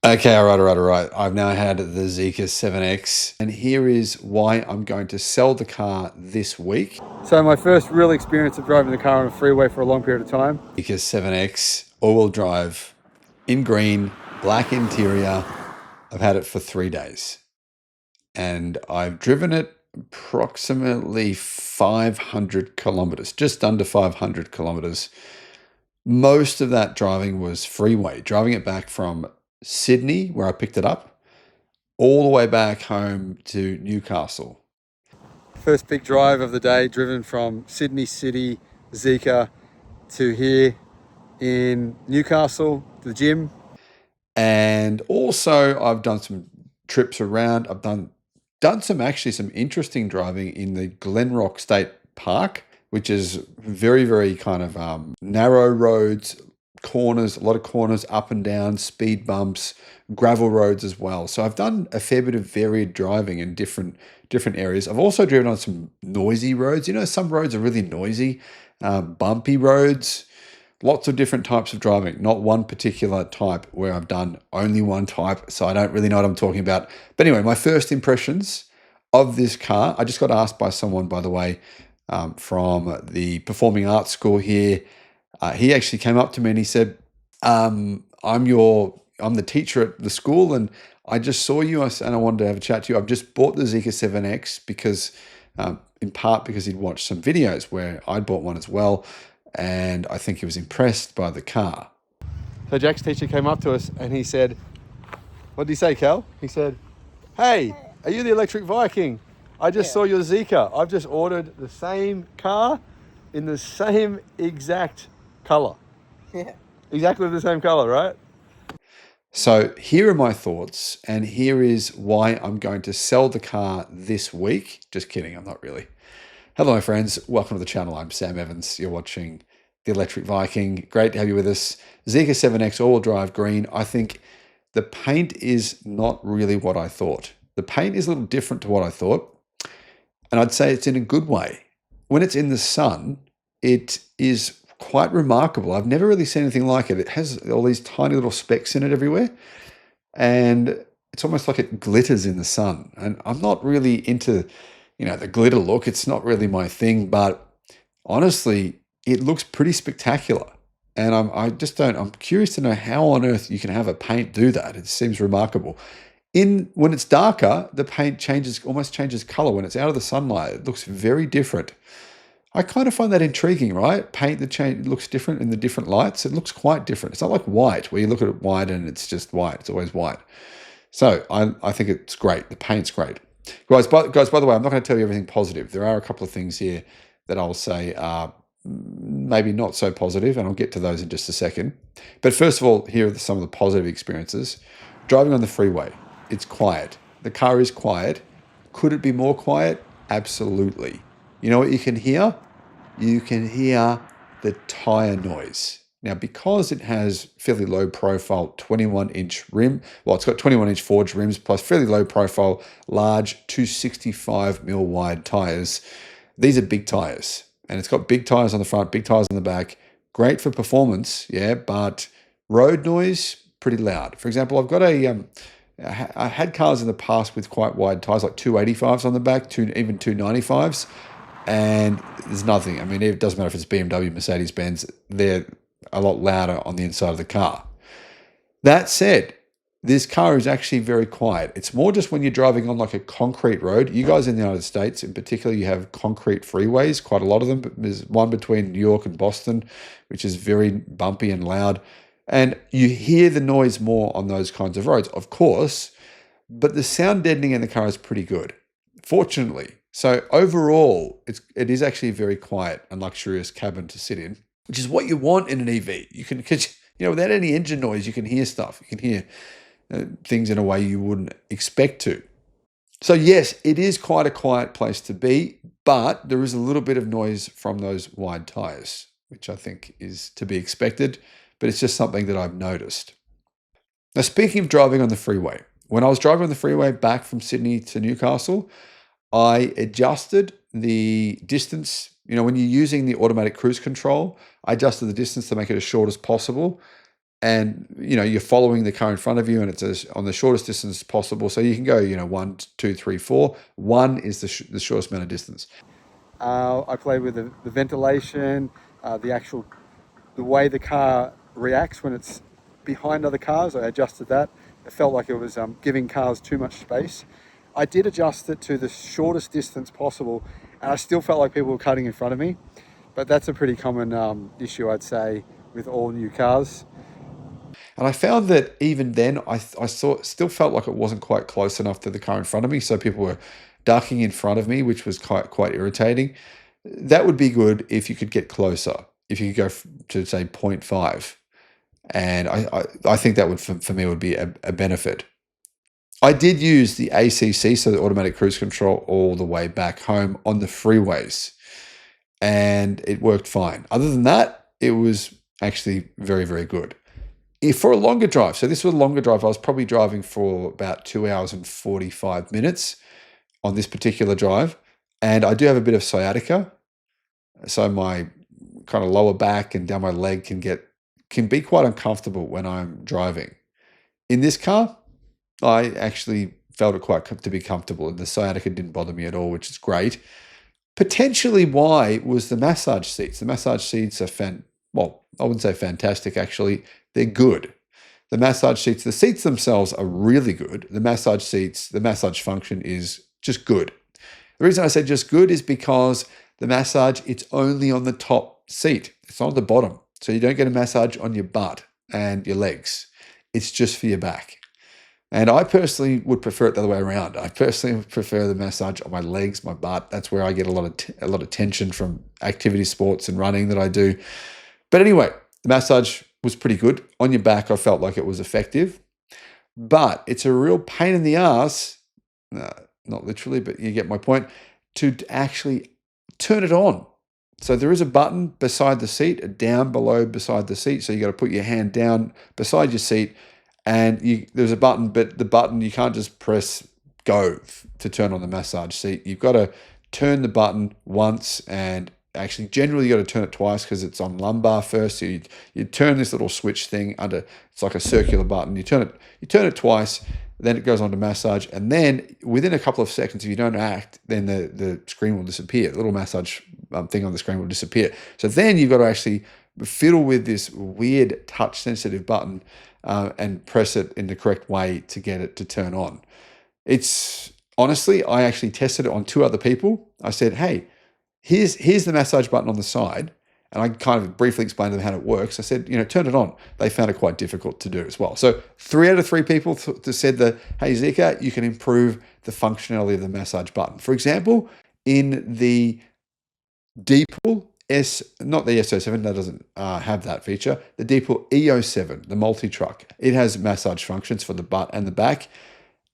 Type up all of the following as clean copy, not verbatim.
Okay, all right. I've now had the Zeekr 7X, and here is why I'm going to sell the car this week. So my first real experience of driving the car on a freeway for a long period of time. Zeekr 7X, all-wheel drive, in green, black interior. I've had it for 3 days, and I've driven it approximately 500 kilometers, just under 500 kilometers. Most of that driving was freeway, driving it back from Sydney, where I picked it up, all the way back home to Newcastle. First big drive of the day, driven from Sydney City, Zeekr, to here in Newcastle, to the gym. And also I've done some trips around. I've done some interesting driving in the Glenrock State Park, which is very kind of narrow roads, corners, a lot of corners, up and down, speed bumps, gravel roads as well. So I've done a fair bit of varied driving in different areas. I've also driven on some noisy roads. You know, some roads are really noisy, bumpy roads. Lots of different types of driving, not one particular type where I've done only one type, so I don't really know what I'm talking about. But anyway, my first impressions of this car, I just got asked by someone, by the way, from the Performing Arts School here. He actually came up to me and he said, I'm the teacher at the school, and I just saw you and I wanted to have a chat to you. I've just bought the Zeekr 7X because, in part because he'd watched some videos where I'd bought one as well, and I think he was impressed by the car. So Jack's teacher came up to us and he said, what did he say, Cal? He said, hey, are you the Electric Viking? I just saw your Zeekr. I've just ordered the same car in the same exact color. Yeah. Exactly the same color, right? So here are my thoughts, and here is why I'm going to sell the car this week. Just kidding, I'm not really. Hello, my friends. Welcome to the channel. I'm Sam Evans. You're watching the Electric Viking. Great to have you with us. Zeekr 7X all-wheel drive green. I think the paint is not really what I thought. The paint is a little different to what I thought, and I'd say it's in a good way. When it's in the sun, it is quite remarkable. I've never really seen anything like it. It has all these tiny little specks in it everywhere, and it's almost like it glitters in the sun. And I'm not really into, the glitter look. It's not really my thing, but honestly, it looks pretty spectacular. And I'm curious to know how on earth you can have a paint do that. It seems remarkable. When it's darker, the paint almost changes color. When it's out of the sunlight, it looks very different. I kind of find that intriguing, right? Paint that looks different in the different lights. It looks quite different. It's not like white, where you look at it white and it's just white. It's always white. So I think it's great. The paint's great. Guys, by the way, I'm not going to tell you everything positive. There are a couple of things here that I'll say are maybe not so positive, and I'll get to those in just a second. But first of all, here are some of the positive experiences. Driving on the freeway, it's quiet. The car is quiet. Could it be more quiet? Absolutely. You know what you can hear? You can hear the tire noise. Now, because it has fairly low profile 21-inch rim, well, it's got 21-inch forged rims plus fairly low profile, large 265mm wide tires. These are big tires, and it's got big tires on the front, big tires on the back. Great for performance, yeah, but road noise, pretty loud. For example, I've got I had cars in the past with quite wide tires, like 285s on the back, even 295s, and there's nothing. I mean, it doesn't matter if it's BMW, Mercedes-Benz, they're a lot louder on the inside of the car. That said, this car is actually very quiet. It's more just when you're driving on like a concrete road. You guys in the United States in particular, you have concrete freeways, quite a lot of them. There's one between New York and Boston, which is very bumpy and loud. And you hear the noise more on those kinds of roads, of course, but the sound deadening in the car is pretty good, fortunately. So overall, it is actually a very quiet and luxurious cabin to sit in, which is what you want in an EV. Because without any engine noise, you can hear stuff. You can hear things in a way you wouldn't expect to. So yes, it is quite a quiet place to be, but there is a little bit of noise from those wide tires, which I think is to be expected, but it's just something that I've noticed. Now, speaking of driving on the freeway, when I was driving on the freeway back from Sydney to Newcastle, I adjusted the distance. When you're using the automatic cruise control, I adjusted the distance to make it as short as possible. and you're following the car in front of you, and it's on the shortest distance possible. So you can go 1, 2, 3, 4. 1 is the shortest amount of distance. I played with the ventilation, the way the car reacts when it's behind other cars. I adjusted that. It felt like it was giving cars too much space. I did adjust it to the shortest distance possible, and I still felt like people were cutting in front of me. But that's a pretty common issue, I'd say, with all new cars. And I found that even then, still felt like it wasn't quite close enough to the car in front of me. So people were ducking in front of me, which was quite irritating. That would be good if you could get closer. If you could go to say 0.5. And I think that would, for me, would be a benefit. I did use the ACC, so the automatic cruise control, all the way back home on the freeways, and it worked fine. Other than that, it was actually very, very good. For a longer drive, so this was a longer drive, I was probably driving for about 2 hours and 45 minutes on this particular drive, and I do have a bit of sciatica, so my kind of lower back and down my leg can be quite uncomfortable when I'm driving. In this car, I actually felt it to be comfortable, and the sciatica didn't bother me at all, which is great. Potentially why was the massage seats. The massage seats are well, I wouldn't say fantastic, actually. They're good. The seats themselves are really good. The massage function is just good. The reason I said just good is because the massage, it's only on the top seat. It's not on the bottom. So you don't get a massage on your butt and your legs. It's just for your back. And I personally would prefer it the other way around. I personally prefer the massage on my legs, my butt. That's where I get a lot of tension from activity sports and running that I do. But anyway, the massage was pretty good. On your back, I felt like it was effective. But it's a real pain in the ass, not literally, but you get my point, to actually turn it on. So there is a button beside the seat, down below beside the seat. So you got to put your hand down beside your seat, and there's a button, but the button, you can't just press go to turn on the massage seat. You've got to turn the button once, and actually generally you got to turn it twice because it's on lumbar first. So you turn this little switch thing under, it's like a circular button. You turn it twice, then it goes on to massage, and then within a couple of seconds, if you don't act, then the screen will disappear. The little massage thing on the screen will disappear. So then you've got to actually fiddle with this weird touch-sensitive button and press it in the correct way to get it to turn on. It's honestly, I actually tested it on 2 other people. I said, hey, here's the massage button on the side. And I kind of briefly explained to them how it works. I said, turn it on. They found it quite difficult to do as well. So 3 out of 3 people said that, hey, Zeekr, you can improve the functionality of the massage button. For example, in the Deepal not the SO7, that doesn't have that feature. The Deepal EO7, the multi-truck, it has massage functions for the butt and the back.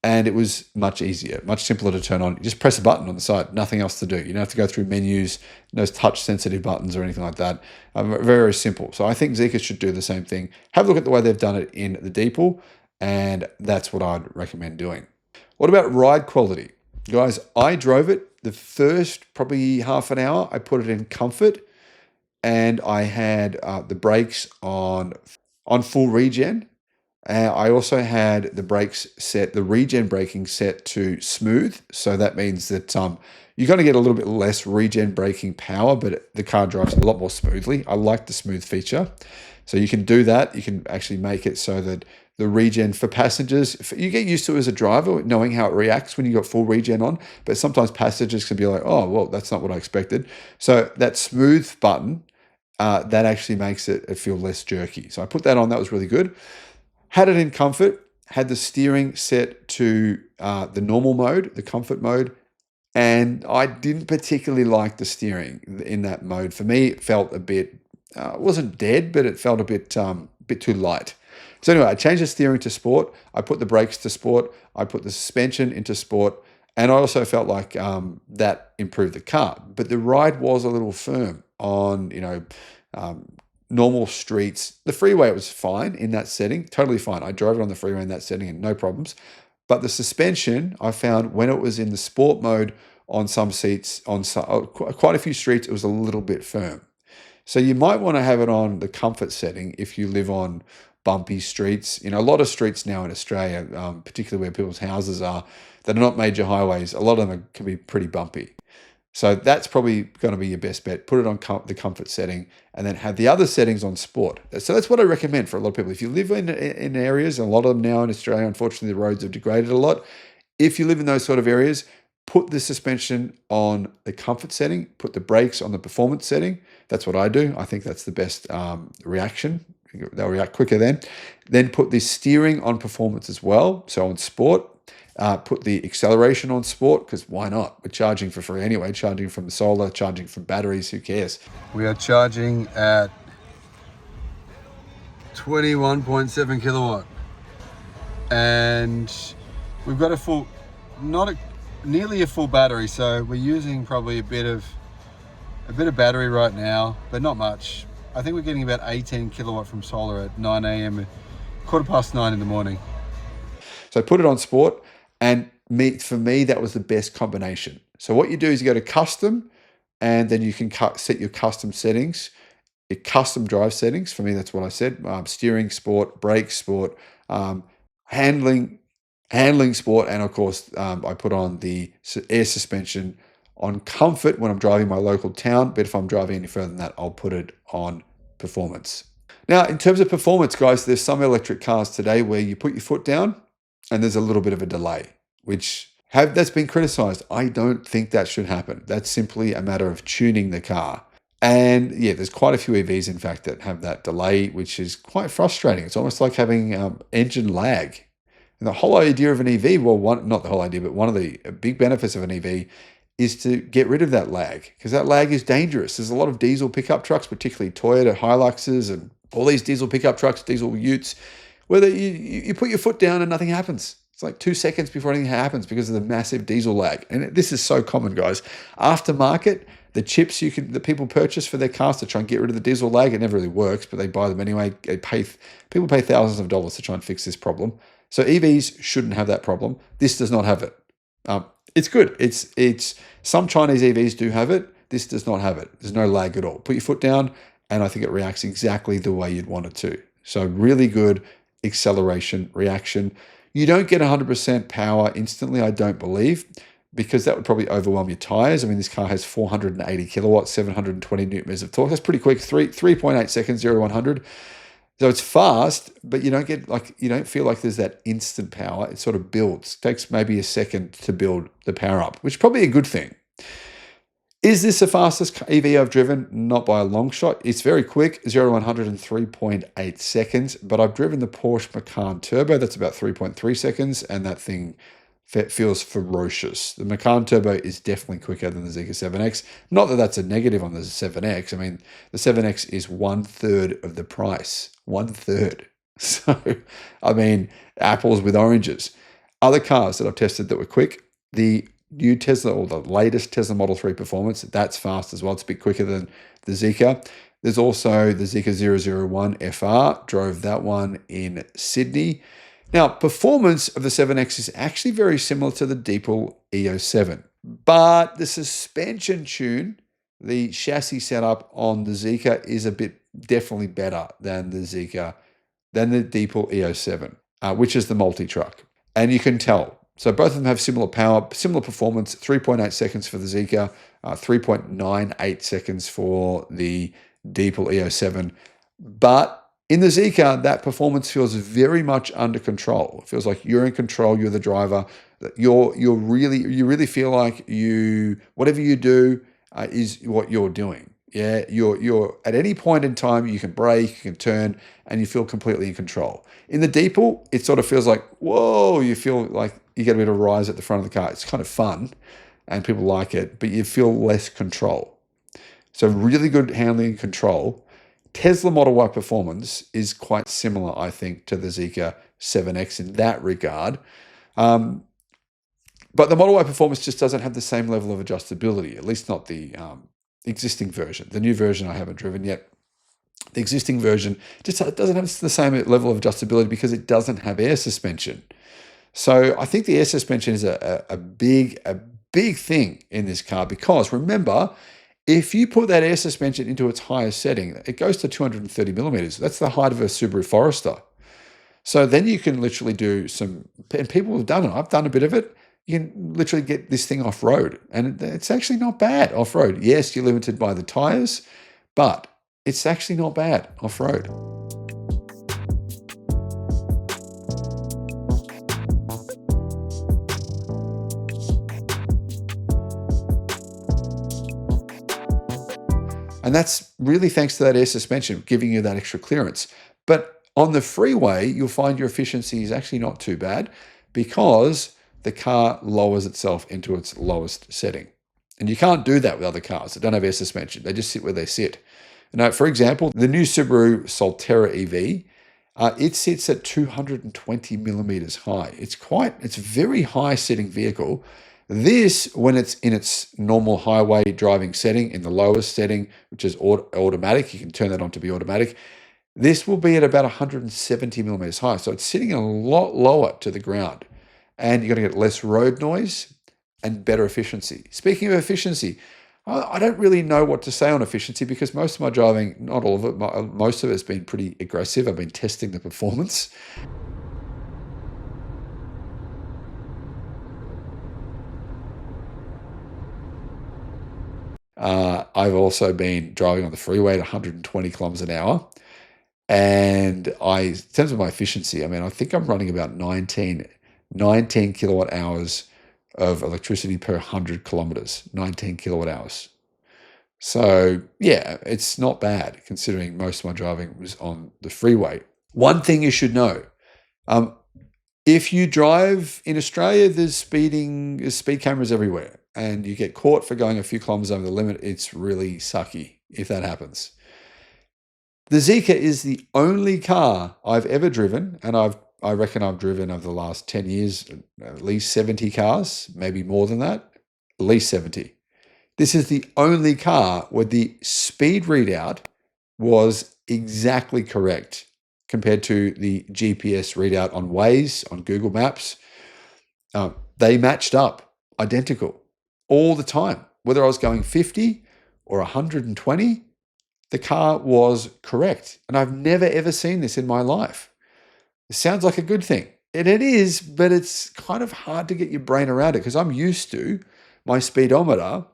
And it was much easier, much simpler to turn on. You just press a button on the side, nothing else to do. You don't have to go through menus, no touch-sensitive buttons or anything like that. Very, very simple. So I think Zeekr should do the same thing. Have a look at the way they've done it in the Deepal, and that's what I'd recommend doing. What about ride quality? Guys, I drove it the first probably half an hour. I put it in comfort, and I had the brakes on full regen. I also had the brakes set, the regen braking set to smooth. So that means that you're going to get a little bit less regen braking power, but the car drives a lot more smoothly. I like the smooth feature. So you can do that. You can actually make it so that the regen for passengers, you get used to it as a driver, knowing how it reacts when you got full regen on, but sometimes passengers can be like, oh, well, that's not what I expected. So that smooth button, that actually makes it feel less jerky. So I put that on. That was really good. Had it in comfort, had the steering set to the normal mode, the comfort mode, and I didn't particularly like the steering in that mode. For me, it felt a bit, it wasn't dead, but it felt a bit too light. So anyway, I changed the steering to sport. I put the brakes to sport. I put the suspension into sport. And I also felt like that improved the car. But the ride was a little firm on, normal streets. The freeway, it was fine in that setting, totally fine. I drove it on the freeway in that setting and no problems. But the suspension, I found when it was in the sport mode on some seats, on quite a few streets, it was a little bit firm. So you might want to have it on the comfort setting if you live on bumpy streets. You know, a lot of streets now in Australia, particularly where people's houses are, that are not major highways, a lot of them can be pretty bumpy. So that's probably going to be your best bet. Put it on the comfort setting and then have the other settings on sport. So that's what I recommend for a lot of people. If you live in areas, and a lot of them now in Australia, unfortunately, the roads have degraded a lot. If you live in those sort of areas, put the suspension on the comfort setting, put the brakes on the performance setting. That's what I do. I think that's the best reaction. They'll react quicker then. Then put the steering on performance as well. So on sport, put the acceleration on sport, because why not? We're charging for free anyway, charging from the solar, charging from batteries, who cares? We are charging at 21.7 kilowatt. And we've got a full, nearly a full battery. So we're using probably a bit of battery right now, but not much. I think we're getting about 18 kilowatt from solar at 9 a.m., 9:15 in the morning. So put it on sport, and for me, that was the best combination. So what you do is you go to custom, and then you can set your custom settings, your custom drive settings. For me, that's what I said: steering, sport; brake, sport; handling sport, and of course, I put on the air suspension on comfort when I'm driving my local town. But if I'm driving any further than that, I'll put it on performance. Now, in terms of performance, guys, there's some electric cars today where you put your foot down and there's a little bit of a delay, that's been criticized. I don't think that should happen. That's simply a matter of tuning the car. And yeah, there's quite a few EVs, in fact, that have that delay, which is quite frustrating. It's almost like having engine lag. And the whole idea of an EV, not the whole idea, but one of the big benefits of an EV is to get rid of that lag, because that lag is dangerous. There's a lot of diesel pickup trucks, particularly Toyota Hiluxes and all these diesel pickup trucks, diesel utes, where you put your foot down and nothing happens. It's like 2 seconds before anything happens because of the massive diesel lag. And this is so common, guys. Aftermarket, the chips that people purchase for their cars to try and get rid of the diesel lag, it never really works, but they buy them anyway. People pay thousands of dollars to try and fix this problem. So EVs shouldn't have that problem. This does not have it. It's good. It's some Chinese EVs do have it. This does not have it. There's no lag at all. Put your foot down, and I think it reacts exactly the way you'd want it to. So really good acceleration reaction. You don't get 100% power instantly, I don't believe, because that would probably overwhelm your tires. I mean, this car has 480 kilowatts, 720 newton meters of torque. That's pretty quick. 3.8 seconds, 0 to 100. So it's fast, but you don't feel like there's that instant power. It sort of builds. It takes maybe a second to build the power up, which is probably a good thing. Is this the fastest EV I've driven? Not by a long shot. It's very quick, 0 to 100 in 3.8 seconds, but I've driven the Porsche Macan Turbo. That's about 3.3 seconds, and that thing feels ferocious. The Macan Turbo is definitely quicker than the Zeekr 7X. Not that that's a negative on the 7X. I mean, the 7X is 1/3 of the price. 1/3. So, I mean, apples with oranges. Other cars that I've tested that were quick, the new Tesla, or the latest Tesla Model 3 Performance, that's fast as well. It's a bit quicker than the Zeekr. There's also the Zeekr 001 FR, drove that one in Sydney. Now, performance of the 7X is actually very similar to the Deepal EO7, but the suspension tune, the chassis setup on the Zeekr is definitely better than the Zeekr, than the Deepal EO7, which is the multi-truck. And you can tell. So both of them have similar power, similar performance, 3.8 seconds for the Zeekr, 3.98 seconds for the Deepal EO7. But in the Zeekr, that performance feels very much under control. It feels like you're in control, you're the driver. You really feel like whatever you do is what you're doing. Yeah, you're at any point in time, you can brake, you can turn, and you feel completely in control. In the Deepal, it sort of feels like, whoa, you feel like you get a bit of rise at the front of the car. It's kind of fun, and people like it, but you feel less control. So really good handling and control. Tesla Model Y performance is quite similar, I think, to the Zeekr 7X in that regard. But the Model Y performance just doesn't have the same level of adjustability, at least not the existing version. The new version I haven't driven yet. The existing version just doesn't have the same level of adjustability because it doesn't have air suspension. So I think the air suspension is a big thing in this car, because remember, if you put that air suspension into its highest setting, it goes to 230 millimeters. That's the height of a Subaru Forester. So then you can literally do some, and people have done it. I've done a bit of it. You can literally get this thing off road, and it's actually not bad off road. Yes, you're limited by the tires, but it's actually not bad off road. And that's really thanks to that air suspension, giving you that extra clearance. But on the freeway, you'll find your efficiency is actually not too bad because the car lowers itself into its lowest setting. And you can't do that with other cars that don't have air suspension. They just sit where they sit. Now, for example, the new Subaru Solterra EV, it sits at 220 millimeters high. It's a very high sitting vehicle. This, when it's in its normal highway driving setting, in the lowest setting, which is automatic, you can turn that on to be automatic. This will be at about 170 millimeters high. So it's sitting a lot lower to the ground. And you're going to get less road noise and better efficiency. Speaking of efficiency, I don't really know what to say on efficiency because most of my driving, not all of it, most of it has been pretty aggressive. I've been testing the performance. I've also been driving on the freeway at 120 kilometers an hour. And in terms of my efficiency, I mean, I think I'm running about 19 kilowatt hours of electricity per 100 kilometers, 19 kilowatt hours. So yeah, it's not bad considering most of my driving was on the freeway. One thing you should know, if you drive in Australia, there's speed cameras everywhere, and you get caught for going a few kilometers over the limit. It's really sucky if that happens. The Zeekr is the only car I've ever driven, and I reckon I've driven over the last 10 years at least 70 cars, maybe more than that, at least 70. This is the only car where the speed readout was exactly correct compared to the GPS readout on Waze, on Google Maps. They matched up, identical, all the time. Whether I was going 50 or 120, the car was correct. And I've never, ever seen this in my life. It sounds like a good thing. And it is, but it's kind of hard to get your brain around it because I'm used to my speedometer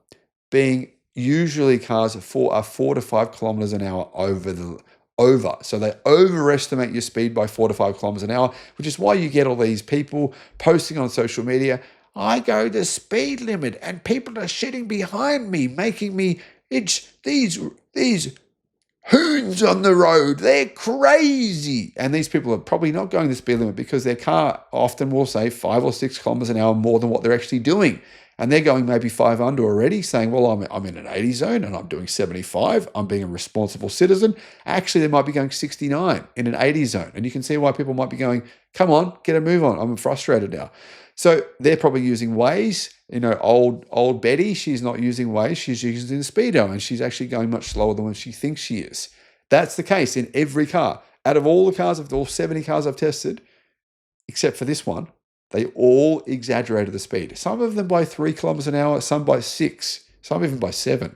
being usually cars are 4 to 5 kilometers an hour over. So they overestimate your speed by 4 to 5 kilometers an hour, which is why you get all these people posting on social media, I go the speed limit and people are shitting behind me, making me, it's these hoons on the road, they're crazy. And these people are probably not going the speed limit because their car often will say 5 or 6 kilometers an hour more than what they're actually doing. And they're going maybe 5 under already, saying, well, I'm in an 80 zone and I'm doing 75. I'm being a responsible citizen. Actually, they might be going 69 in an 80 zone. And you can see why people might be going, come on, get a move on. I'm frustrated now. So they're probably using Waze. You know, old Betty, she's not using Waze. She's using the Speedo, and she's actually going much slower than what she thinks she is. That's the case in every car. Out of all the cars, of all 70 cars I've tested, except for this one, they all exaggerated the speed. Some of them by 3 kilometers an hour, some by 6, some even by 7.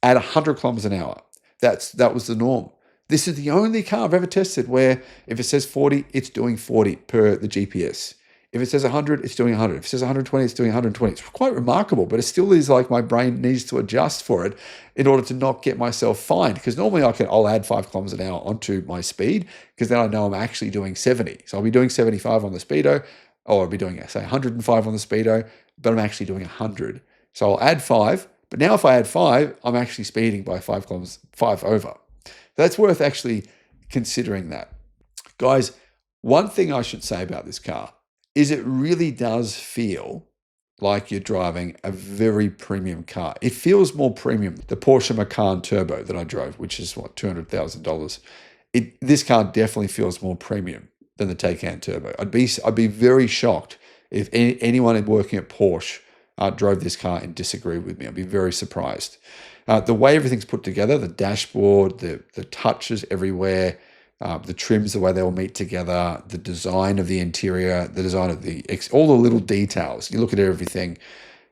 At 100 kilometers an hour, that was the norm. This is the only car I've ever tested where if it says 40, it's doing 40 per the GPS. If it says 100, it's doing 100. If it says 120, it's doing 120. It's quite remarkable, but it still is like my brain needs to adjust for it in order to not get myself fined. Because normally I'll add 5 kilometers an hour onto my speed because then I know I'm actually doing 70. So I'll be doing 75 on the Speedo, or I'll be doing, say, 105 on the Speedo, but I'm actually doing 100. So I'll add 5, but now if I add 5, I'm actually speeding by 5 kilometers, 5 over. That's worth actually considering that. Guys, one thing I should say about this car is it really does feel like you're driving a very premium car. It feels more premium. The Porsche Macan Turbo that I drove, which is what, $200,000. This car definitely feels more premium than the Taycan Turbo. I'd be very shocked if anyone working at Porsche drove this car and disagreed with me. I'd be very surprised. The way everything's put together, the dashboard, the touches everywhere, the trims, the way they all meet together, the design of the interior, the design of all the little details. You look at everything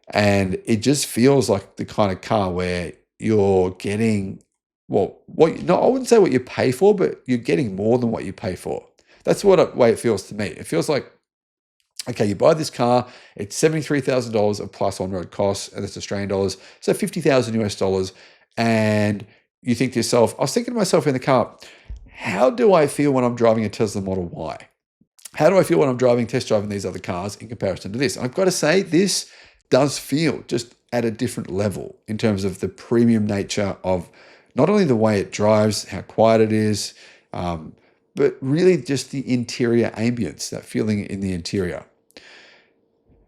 and it just feels like the kind of car where you're getting, I wouldn't say what you pay for, but you're getting more than what you pay for. That's what way it feels to me. It feels like, okay, you buy this car, it's $73,000 of plus on-road costs, and that's Australian dollars, so 50,000 US dollars, and you think to yourself, I was thinking to myself in the car, how do I feel when I'm driving a Tesla Model Y? How do I feel when I'm test driving these other cars in comparison to this? And I've got to say, this does feel just at a different level in terms of the premium nature of not only the way it drives, how quiet it is, but really just the interior ambience, that feeling in the interior.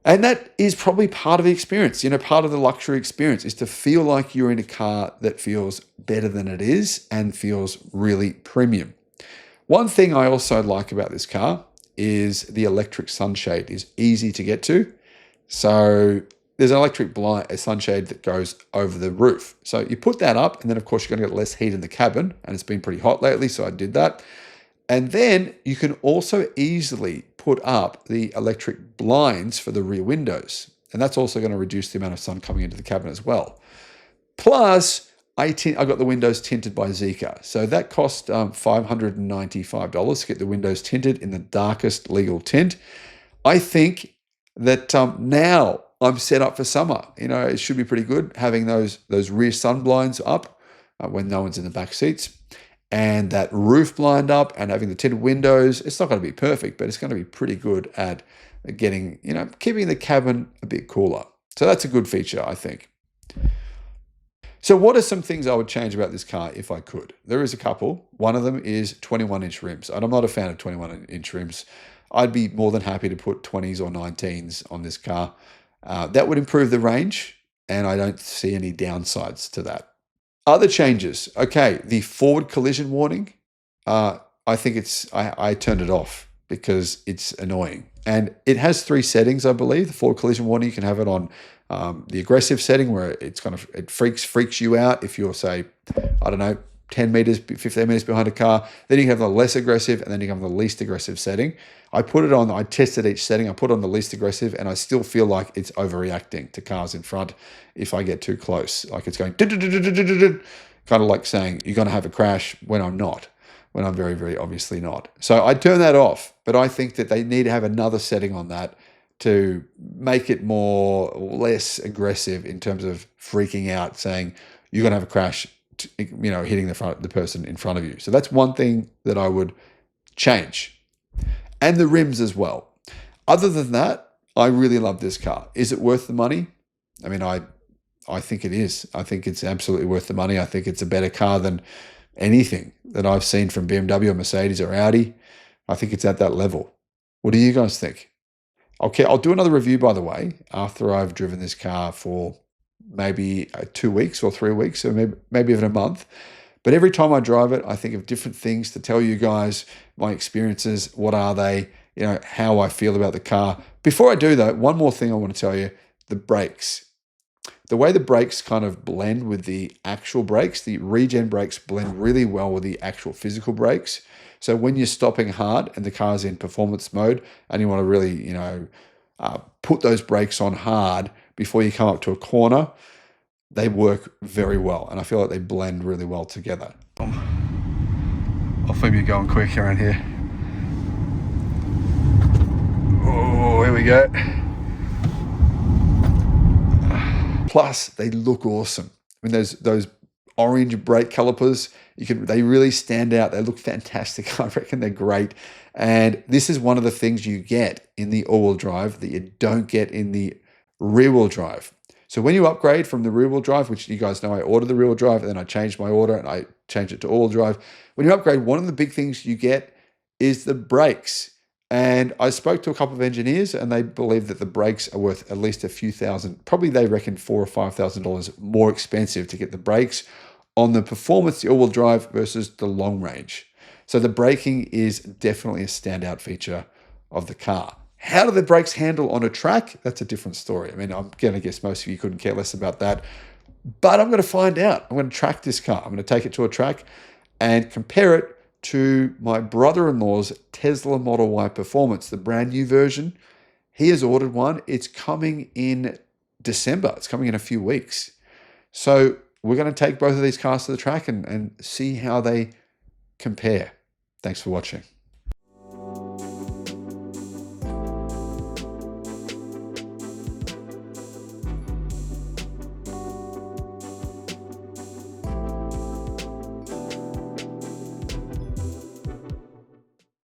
And that is probably part of the experience. You know, part of the luxury experience is to feel like you're in a car that feels better than it is and feels really premium. One thing I also like about this car is the electric sunshade is easy to get to. So there's an electric sunshade that goes over the roof. So you put that up, and then of course you're going to get less heat in the cabin, and it's been pretty hot lately, so I did that. And then you can also easily put up the electric blinds for the rear windows. And that's also going to reduce the amount of sun coming into the cabin as well. Plus, I got the windows tinted by Zeekr. So that cost $595 to get the windows tinted in the darkest legal tint. I think that now I'm set up for summer. You know, it should be pretty good having those rear sun blinds up when no one's in the back seats, and that roof blind up and having the tinted windows. It's not going to be perfect, but it's going to be pretty good at getting, you know, keeping the cabin a bit cooler. So that's a good feature, I think. So what are some things I would change about this car if I could? There is a couple. One of them is 21-inch rims. And I'm not a fan of 21-inch rims. I'd be more than happy to put 20s or 19s on this car. That would improve the range, and I don't see any downsides to that. Other changes. Okay, the forward collision warning. I think I turned it off because it's annoying. And it has 3 settings, I believe. The forward collision warning, you can have it on the aggressive setting where it freaks you out if you're, say, I don't know, 10 meters, 15 meters behind a car. Then you have the less aggressive, and then you have the least aggressive setting. I tested each setting. I put on the least aggressive, and I still feel like it's overreacting to cars in front if I get too close. Like it's going kind of like saying you're going to have a crash when I'm not, when I'm very, very obviously not. So I turn that off, but I think that they need to have another setting on that to make it less aggressive in terms of freaking out, saying you're going to have a crash, you know, hitting the person in front of you. So that's one thing that I would change. And the rims as well. Other than that, I really love this car. Is it worth the money? I mean, I think it is. I think it's absolutely worth the money. I think it's a better car than anything that I've seen from BMW or Mercedes or Audi. I think it's at that level. What do you guys think? Okay, I'll do another review, by the way, after I've driven this car for maybe 2 weeks or 3 weeks, or maybe even a month. But every time I drive it, I think of different things to tell you guys my experiences. What are they? You know, how I feel about the car. Before I do though, one more thing I want to tell you, the brakes. The way the brakes kind of blend with the actual brakes, the regen brakes blend really well with the actual physical brakes. So when you're stopping hard and the car's in performance mode and you want to really, you know, put those brakes on hard before you come up to a corner, they work very well, and I feel like they blend really well together. I'll film you going quick around here. Oh, here we go. Plus, they look awesome. I mean, those orange brake calipers, they really stand out. They look fantastic. I reckon they're great. And this is one of the things you get in the all-wheel drive that you don't get in the rear-wheel drive. So when you upgrade from the rear-wheel drive, which you guys know I ordered the rear-wheel drive and then I changed my order and I changed it to all-wheel drive. When you upgrade, one of the big things you get is the brakes. And I spoke to a couple of engineers and they believe that the brakes are worth at least a few thousand, probably they reckon $4,000 or $5,000 more expensive to get the brakes on the performance, the all-wheel drive versus the long range. So the braking is definitely a standout feature of the car. How do the brakes handle on a track? That's a different story. I mean, I'm going to guess most of you couldn't care less about that. But I'm going to find out. I'm going to track this car. I'm going to take it to a track and compare it to my brother-in-law's Tesla Model Y Performance, the brand new version. He has ordered one. It's coming in December. It's coming in a few weeks. So we're going to take both of these cars to the track and see how they compare. Thanks for watching.